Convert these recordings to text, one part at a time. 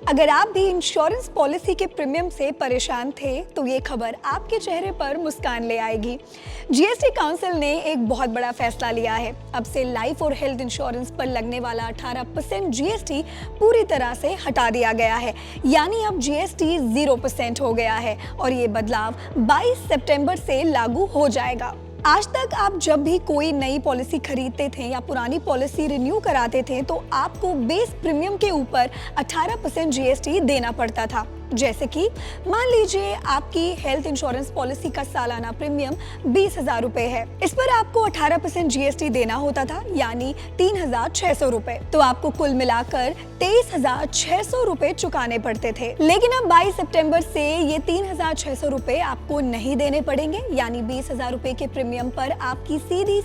अगर आप भी इंश्योरेंस पॉलिसी के प्रीमियम से परेशान थे तो ये खबर आपके चेहरे पर मुस्कान ले आएगी। जीएसटी काउंसिल ने एक बहुत बड़ा फैसला लिया है। अब से लाइफ और हेल्थ इंश्योरेंस पर लगने वाला 18% जीएसटी पूरी तरह से हटा दिया गया है, यानी अब जीएसटी 0% हो गया है और ये बदलाव 22 सितंबर से लागू हो जाएगा। आज तक आप जब भी कोई नई पॉलिसी खरीदते थे या पुरानी पॉलिसी रिन्यू कराते थे तो आपको बेस प्रीमियम के ऊपर 18% जीएसटी देना पड़ता था। जैसे कि मान लीजिए आपकी हेल्थ इंश्योरेंस पॉलिसी का सालाना प्रीमियम 20,000 रुपए है, इस पर आपको 18% जीएसटी देना होता था, यानी 3,600 रुपए। तो आपको कुल मिलाकर 23,600 रुपए चुकाने पड़ते थे। लेकिन अब 22 सितंबर से ये 3,600 रुपए आपको नहीं देने पड़ेंगे, यानी 20,000 रुपए के प्रीमियम पर आपकी सीधी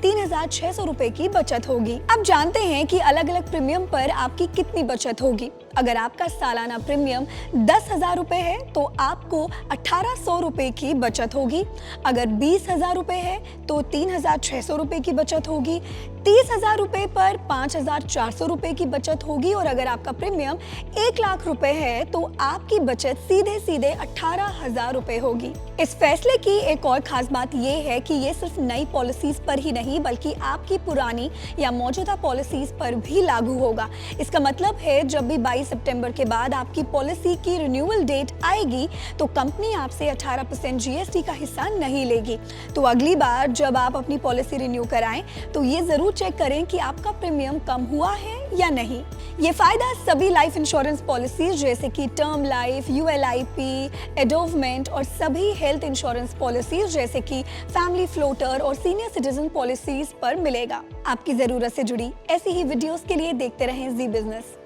3,600 रुपए की बचत होगी। अब जानते हैं कि अलग अलग प्रीमियम पर आपकी कितनी बचत होगी। अगर आपका सालाना प्रीमियम 10,000 रुपए है तो आपको 1,800 रुपए की बचत होगी। अगर 20,000 रुपए है तो 3,600 रुपए की बचत होगी। 30,000 रुपए पर 5,400 रुपए की बचत होगी और अगर आपका प्रीमियम 1 लाख रुपए है तो आपकी बचत सीधे 18,000 रुपए होगी। इस फैसले की एक और खास बात यह है कि ये सिर्फ नई पॉलिसीज पर ही नहीं बल्कि आपकी पुरानी या मौजूदा पॉलिसीज पर भी लागू होगा। इसका मतलब है जब भी 22 सितंबर के बाद आपकी पॉलिसी की रिन्यूअल डेट आएगी तो कंपनी आपसे 18% जीएसटी का हिस्सा नहीं लेगी। तो अगली बार जब आप अपनी पॉलिसी रिन्यू कराएं तो ये जरूर चेक करें कि आपका प्रीमियम कम हुआ है या नहीं। ये फायदा सभी लाइफ इंश्योरेंस पॉलिसीज जैसे कि टर्म लाइफ, यूएलआईपी, एडोवमेंट और सभी हेल्थ इंश्योरेंस पॉलिसीज जैसे कि फैमिली फ्लोटर और सीनियर सिटीजन पॉलिसीज पर मिलेगा। आपकी जरूरत से जुड़ी ऐसी ही वीडियोस के लिए देखते रहें जी बिजनेस।